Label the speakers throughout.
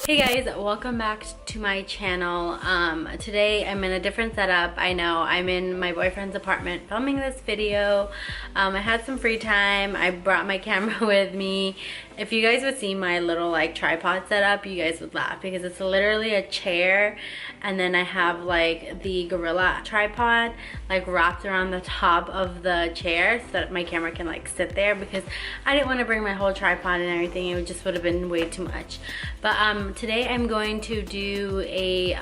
Speaker 1: Hey guys, welcome back to my channel. Today I'm in a different setup. I know I'm in my boyfriend's apartment filming this video. I had some free time. I brought my camera with me. If you guys would see my little like tripod setup, you guys would laugh because it's literally a chair and then I have like the gorilla tripod like wrapped around the top of the chair so that my camera can like sit there, because I didn't want to bring my whole tripod and everything. It just would have been way too much. But today I'm going to do a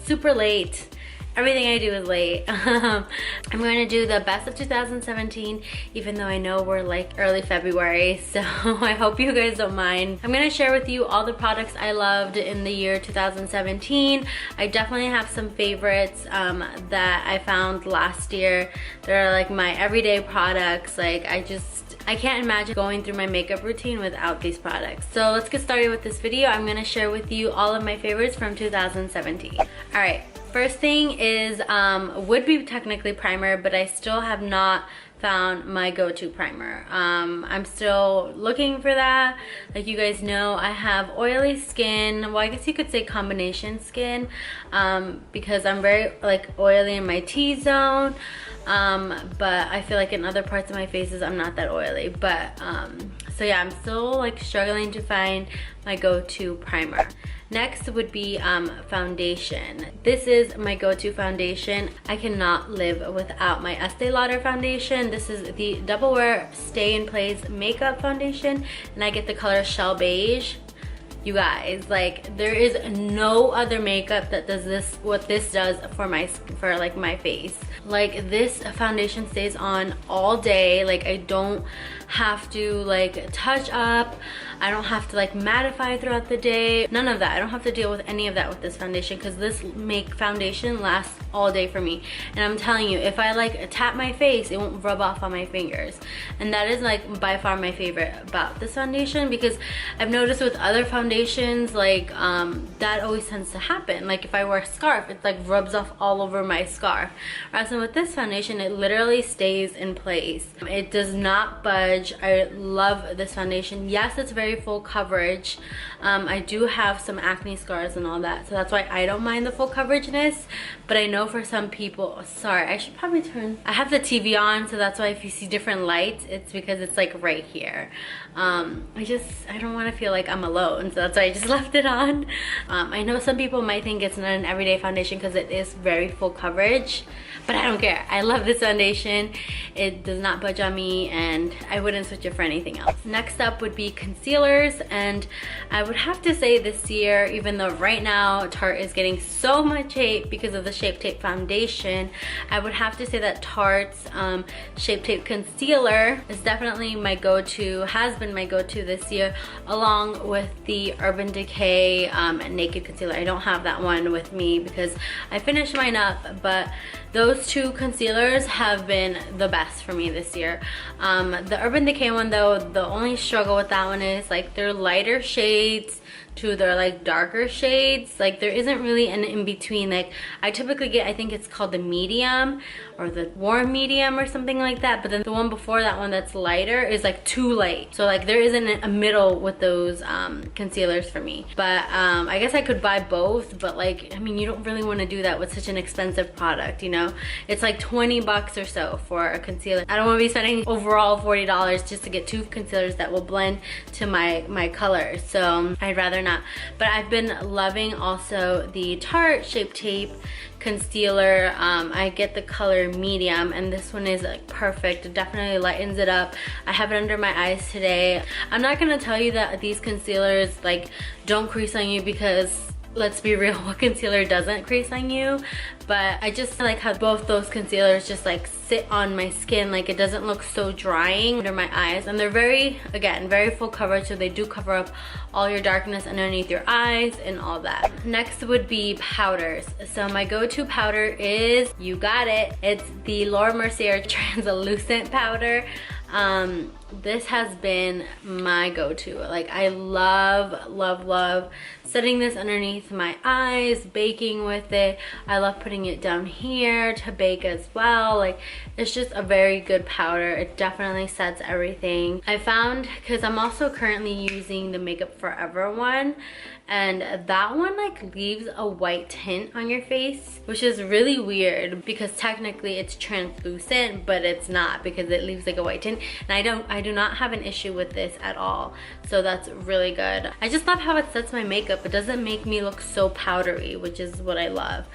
Speaker 1: super late, everything I do is late. I'm going to do the best of 2017, even though I know we're like early February, so I hope you guys don't mind. I'm going to share with you all the products I loved in the year 2017. I definitely have some favorites that I found last year. They're like my everyday products. Like I can't imagine going through my makeup routine without these products. So let's get started with this video. I'm gonna share with you all of my favorites from 2017. All right, first thing is, would be technically primer, but I still have not found my go-to primer. I'm still looking for that. Like you guys know, I have oily skin. Well, I guess you could say combination skin, because I'm very like oily in my T-zone. But I feel like in other parts of my faces I'm not that oily. But so yeah, I'm still like struggling to find my go-to primer. Next would be foundation. This is my go-to foundation. I cannot live without my Estee Lauder foundation. This is the Double Wear Stay in Place Makeup Foundation, and I get the color Shell Beige. You guys, like there is no other makeup that does this, what this does for my face. Like this foundation stays on all day. Like I don't have to like touch up. I don't have to like mattify throughout the day. None of that. I don't have to deal with any of that with this foundation, because this foundation lasts all day for me. And I'm telling you, if I like tap my face, it won't rub off on my fingers. And that is like by far my favorite about this foundation, because I've noticed with other foundations like that always tends to happen. Like if I wear a scarf, it like rubs off all over my scarf. Whereas with this foundation, it literally stays in place. It does not budge. I love this foundation. Yes, it's very full coverage. I do have some acne scars and all that, so that's why I don't mind the full coverageness. But I know for some people, sorry, I should probably turn, I have the TV on, so that's why if you see different lights, it's because it's like right here. I don't want to feel like I'm alone, so that's why I just left it on. I know some people might think it's not an everyday foundation because it is very full coverage, but I don't care. I love this foundation. It does not budge on me, and I wouldn't switch it for anything else. Next up would be concealers, and I would have to say this year, even though right now Tarte is getting so much hate because of the Shape Tape foundation, I would have to say that Tarte's Shape Tape concealer is definitely my go-to, has been my go-to this year, along with the Urban Decay Naked Concealer. I don't have that one with me because I finished mine up, but those two concealers have been the best for me this year. The Urban Decay one though, the only struggle with that one is like they're lighter shades to their like darker shades. Like there isn't really an in-between. Like I typically get, I think it's called the medium or the warm medium or something like that, but then the one before that one that's lighter is like too light. So like there isn't a middle with those concealers for me. But I guess I could buy both, but like I mean, you don't really want to do that with such an expensive product, you know. It's like 20 bucks or so for a concealer. I don't want to be spending overall $40 just to get two concealers that will blend to my colors, so I'd rather not. But I've been loving also the Tarte Shape Tape concealer. I get the color medium, and this one is like perfect. It definitely lightens it up. I have it under my eyes today. I'm not gonna tell you that these concealers like don't crease on you, because let's be real, what concealer doesn't crease on you? But I just like how both those concealers just like sit on my skin. Like it doesn't look so drying under my eyes, and they're very, again, very full coverage, so they do cover up all your darkness underneath your eyes and all that. Next would be powders. So my go-to powder is, you got it, it's the Laura Mercier translucent powder. this has been my go-to. Like, I love setting this underneath my eyes, baking with it. I love putting it down here to bake as well. Like, it's just a very good powder. It definitely sets everything. I found, because I'm also currently using the Makeup Forever one, and that one like leaves a white tint on your face, which is really weird because technically it's translucent, but it's not, because it leaves like a white tint. And I do not have an issue with this at all, so that's really good. I just love how it sets my makeup. It doesn't make me look so powdery, which is what I love,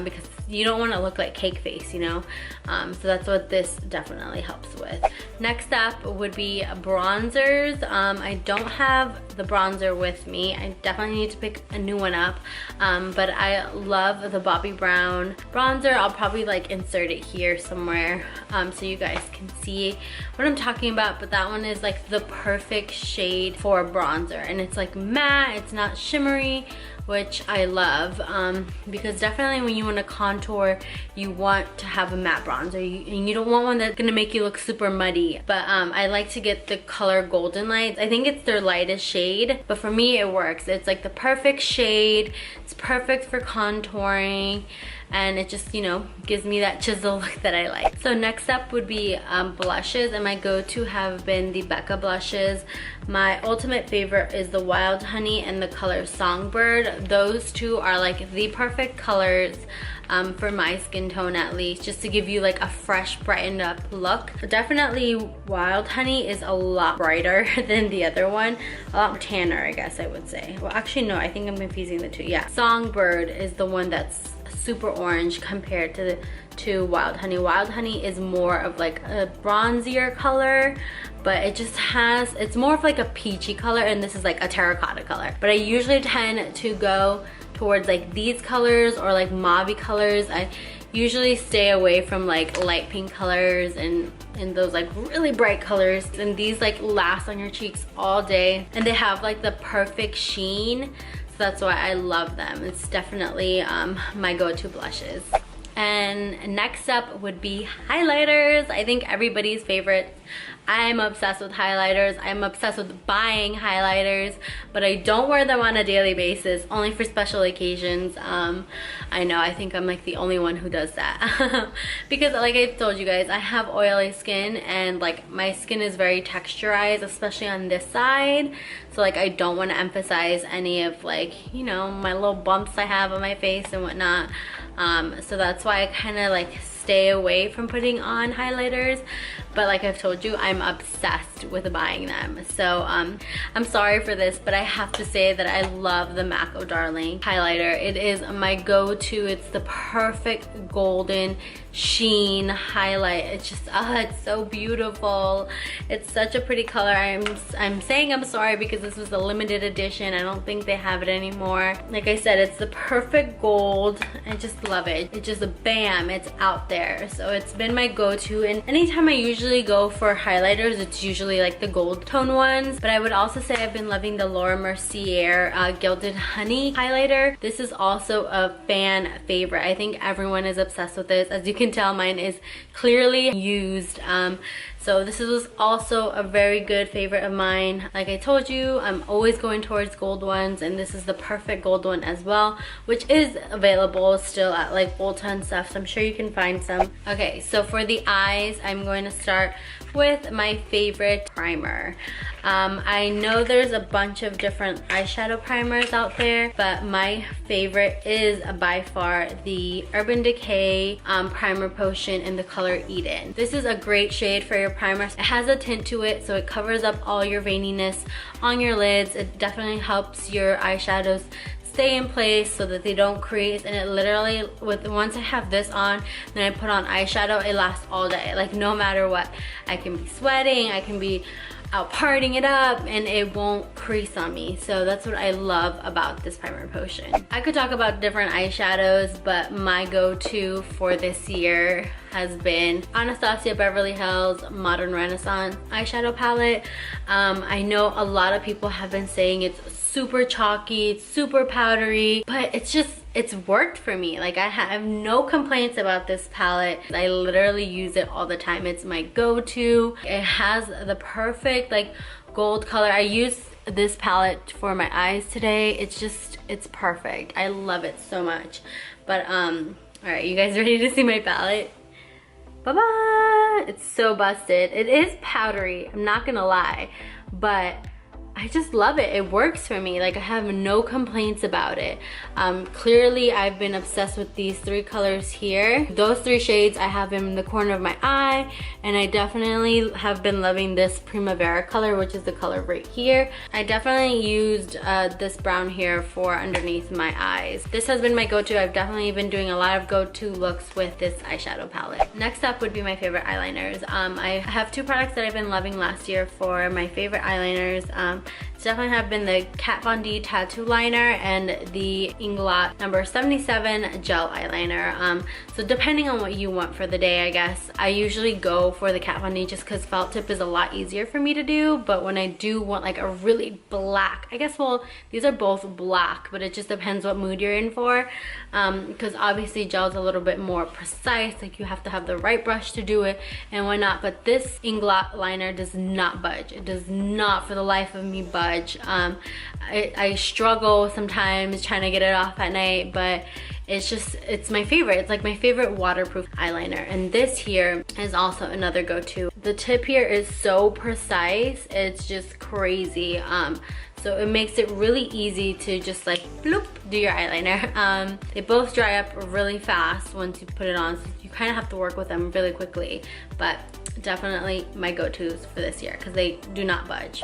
Speaker 1: because you don't want to look like cake face, you know. So that's what this definitely helps with. Next up would be bronzers. I don't have the bronzer with me. I definitely need to pick a new one up, but I love the Bobbi Brown bronzer. I'll probably like insert it here somewhere so you guys can see what I'm talking about. But that one is like the perfect shade for a bronzer, and it's like matte, it's not shimmery, which I love, because definitely when you want to contour, you want to have a matte bronzer, and you don't want one that's gonna make you look super muddy. But I like to get the color Golden Lights. I think it's their lightest shade, but for me it works. It's like the perfect shade. It's perfect for contouring, and it just, you know, gives me that chisel look that I like. So next up would be blushes, and my go-to have been the Becca blushes. My ultimate favorite is the Wild Honey and the color Songbird. Those two are like the perfect colors for my skin tone, at least, just to give you like a fresh, brightened up look. Definitely Wild Honey is a lot brighter than the other one, a lot tanner, I guess I would say. Well, actually no, I think I'm confusing the two. Yeah, Songbird is the one that's super orange compared to Wild Honey. Wild Honey is more of like a bronzier color, but it just has, it's more of like a peachy color, and this is like a terracotta color. But I usually tend to go towards like these colors or like mauve colors. I usually stay away from like light pink colors and those like really bright colors, and these like last on your cheeks all day, and they have like the perfect sheen. So that's why I love them. It's definitely my go-to blushes. And next up would be highlighters. I think everybody's favorite. I'm obsessed with highlighters. I'm obsessed with buying highlighters, but I don't wear them on a daily basis, only for special occasions. I know, I think I'm like the only one who does that. Because like I've told you guys, I have oily skin, and like my skin is very texturized, especially on this side. So like I don't want to emphasize any of like, you know, my little bumps I have on my face and whatnot. So that's why I kind of like stay away from putting on highlighters. But like I've told you, I'm obsessed with buying them. So I'm sorry for this, but I have to say that I love the MAC Oh Darling highlighter. It is my go-to. It's the perfect golden sheen highlight. It's just, it's so beautiful. It's such a pretty color. I'm saying I'm sorry because this was a limited edition. I don't think they have it anymore. Like I said, it's the perfect gold. I just love it. It just, bam, it's out there. So it's been my go-to, and anytime I usually go for highlighters, it's usually like the gold tone ones. But I would also say I've been loving the Laura Mercier Gilded Honey highlighter. This is also a fan favorite. I think everyone is obsessed with this. As you can tell, mine is clearly used. So this was also a very good favorite of mine. Like I told you, I'm always going towards gold ones, and this is the perfect gold one as well, which is available still at like Ulta and stuff, so I'm sure you can find some. Okay, so for the eyes, I'm going to start with my favorite primer. I know there's a bunch of different eyeshadow primers out there, but my favorite is by far the Urban Decay Primer Potion in the color Eden. This is a great shade for your primer. It has a tint to it, so it covers up all your veininess on your lids. It definitely helps your eyeshadows stay in place so that they don't crease, and it literally, once I have this on, then I put on eyeshadow, it lasts all day. Like no matter what, I can be sweating, I can be out partying it up, and it won't crease on me. So that's what I love about this primer potion. I could talk about different eyeshadows, but my go-to for this year has been Anastasia Beverly Hills Modern Renaissance eyeshadow palette. I know a lot of people have been saying it's super chalky, it's super powdery, but it's worked for me. Like, I have no complaints about this palette. I literally use it all the time. It's my go-to. It has the perfect like gold color. I used this palette for my eyes today. It's perfect. I love it so much. But all right, you guys ready to see my palette? Bye-bye. It's so busted. It is powdery, I'm not gonna lie, but I just love it. It works for me. Like, I have no complaints about it. Clearly, I've been obsessed with these 3 colors here. Those 3 shades I have in the corner of my eye, and I definitely have been loving this Primavera color, which is the color right here. I definitely used this brown here for underneath my eyes. This has been my go-to. I've definitely been doing a lot of go-to looks with this eyeshadow palette. Next up would be my favorite eyeliners. I have 2 products that I've been loving last year for my favorite eyeliners. It's definitely have been the Kat Von D tattoo liner and the Inglot number 77 gel eyeliner. So depending on what you want for the day, I guess. I usually go for the Kat Von D just because felt tip is a lot easier for me to do, but when I do want like a really black, I guess, well, these are both black, but it just depends what mood you're in for, because obviously gel is a little bit more precise, like you have to have the right brush to do it and whatnot, but this Inglot liner does not budge. It does not for the life of me budge. I struggle sometimes trying to get it off at night, but it's my favorite. It's like my favorite waterproof eyeliner, and this here is also another go-to. The tip here is so precise, it's just crazy. So it makes it really easy to just like bloop, do your eyeliner. They both dry up really fast once you put it on, so you kind of have to work with them really quickly, but definitely my go-tos for this year because they do not budge.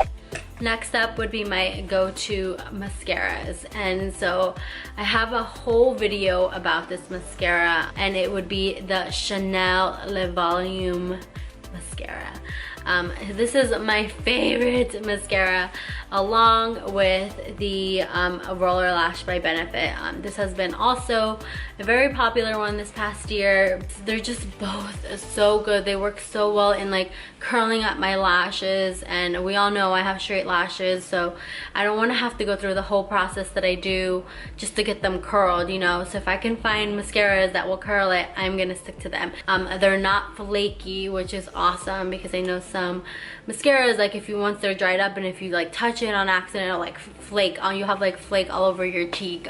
Speaker 1: Next up would be my go-to mascaras, and so I have a whole video about this mascara, and it would be the Chanel Le Volume mascara. This is my favorite mascara, along with the Roller Lash by Benefit. This has been also a very popular one this past year. They're just both so good. They work so well in like curling up my lashes, and we all know I have straight lashes, so I don't want to have to go through the whole process that I do just to get them curled, you know. So if I can find mascaras that will curl it, I'm gonna stick to them. They're not flaky, which is awesome, because I know some mascaras, like if you once they're dried up and if you like touch it on accident, it'll like flake on you, have like flake all over your cheek.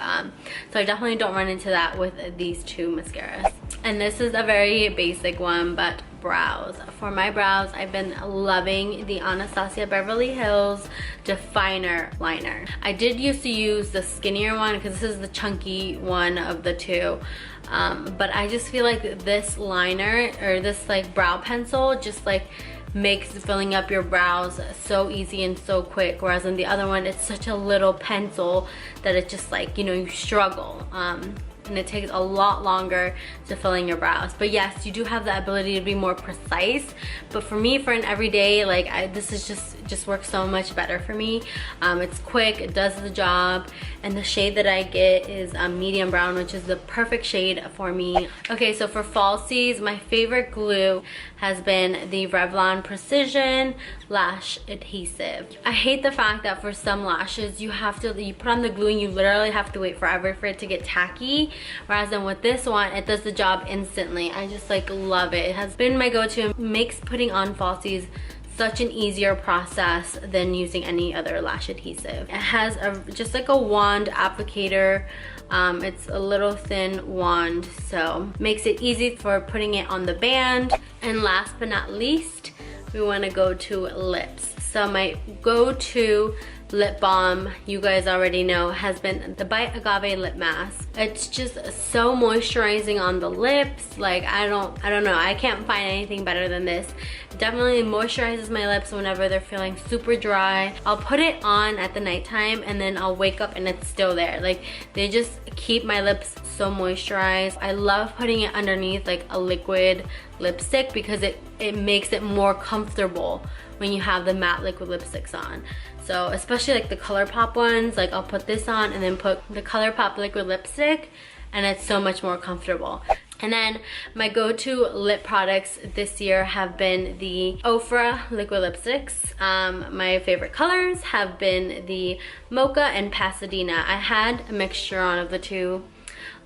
Speaker 1: So I definitely don't run into that with these 2 mascaras. And this is a very basic one, but brows. For my brows, I've been loving the Anastasia Beverly Hills Definer liner. I did used to use the skinnier one because this is the chunky one of the 2. But I just feel like this liner, or this like brow pencil, just like makes filling up your brows so easy and so quick, whereas in the other one it's such a little pencil that it just like, you know, you struggle. And it takes a lot longer to fill in your brows. But yes, you do have the ability to be more precise, but for me, for an everyday, like this is just works so much better for me. It's quick, it does the job, and the shade that I get is medium brown, which is the perfect shade for me. Okay, so for falsies, my favorite glue has been the Revlon Precision Lash Adhesive. I hate the fact that for some lashes you put on the glue and you literally have to wait forever for it to get tacky, whereas then with this one, it does the job instantly. I just like love it. It has been my go-to. It makes putting on falsies such an easier process than using any other lash adhesive. It has just like a wand applicator. It's a little thin wand, so makes it easy for putting it on the band. And last but not least, we want to go to lips. So my go-to lip balm, you guys already know, has been the Bite Agave lip mask. It's just so moisturizing on the lips. Like I don't know, I can't find anything better than this. It definitely moisturizes my lips whenever they're feeling super dry. I'll put it on at the nighttime and then I'll wake up and it's still there. Like they just keep my lips so moisturized. I love putting it underneath like a liquid lipstick because it makes it more comfortable when you have the matte liquid lipsticks on. So especially like the ColourPop ones, like I'll put this on and then put the ColourPop liquid lipstick, and it's so much more comfortable. And then my go-to lip products this year have been the Ofra liquid lipsticks. My favorite colors have been the Mocha and Pasadena. I had a mixture on of the two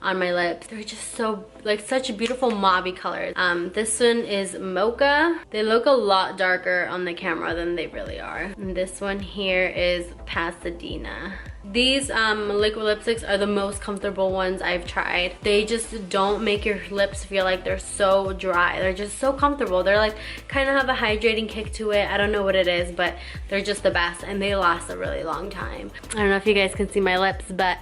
Speaker 1: on my lips. They're just so, like, such beautiful mauvey colors. This one is Mocha. They look a lot darker on the camera than they really are. And this one here is Pasadena. These liquid lipsticks are the most comfortable ones I've tried. They just don't make your lips feel like they're so dry. They're just so comfortable. They're like, kind of have a hydrating kick to it. I don't know what it is, but they're just the best, and they last a really long time. I don't know if you guys can see my lips, but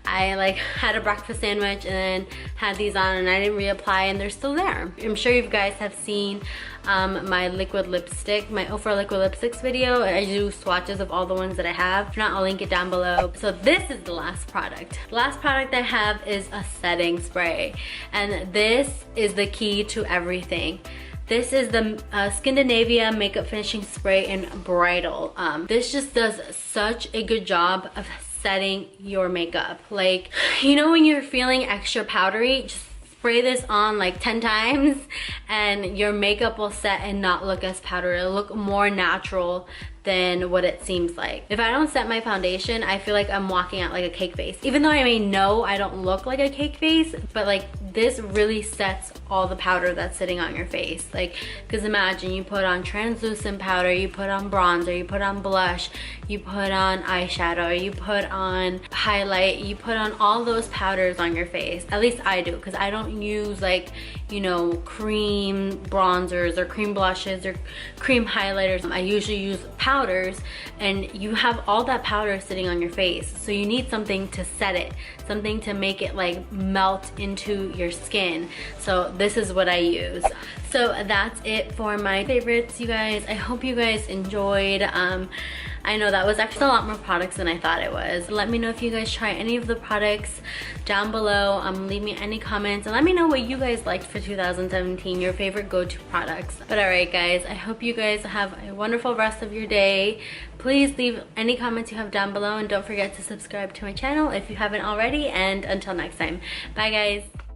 Speaker 1: I like had a breakfast sandwich and then had these on, and I didn't reapply, and they're still there. I'm sure you guys have seen my liquid lipstick, my Ofra liquid lipsticks video. I do swatches of all the ones that I have. If not, I'll link it down below. So this is the last product. The last product I have is a setting spray, and this is the key to everything. This is the Scandinavia Makeup Finishing Spray in Bridal. This just does such a good job of setting your makeup. Like, you know when you're feeling extra powdery, just spray this on like 10 times and your makeup will set and not look as powdery. It'll look more natural than what it seems like. If I don't set my foundation, I feel like I'm walking out like a cake face. Even though I may know I don't look like a cake face, but like this really sets all the powder that's sitting on your face. Like, because imagine you put on translucent powder, you put on bronzer, you put on blush, you put on eyeshadow, you put on highlight, you put on all those powders on your face. At least I do, because I don't use like, you know, cream bronzers or cream blushes or cream highlighters. I usually use powders, and you have all that powder sitting on your face, so you need something to set it, something to make it like melt into your skin. So this is what I use. So that's it for my favorites, you guys. I hope you guys enjoyed. I know that was actually a lot more products than I thought it was. Let me know if you guys try any of the products down below. Leave me any comments and let me know what you guys liked for 2017, your favorite go-to products. But alright guys, I hope you guys have a wonderful rest of your day. Please leave any comments you have down below, and don't forget to subscribe to my channel if you haven't already, and until next time, bye guys.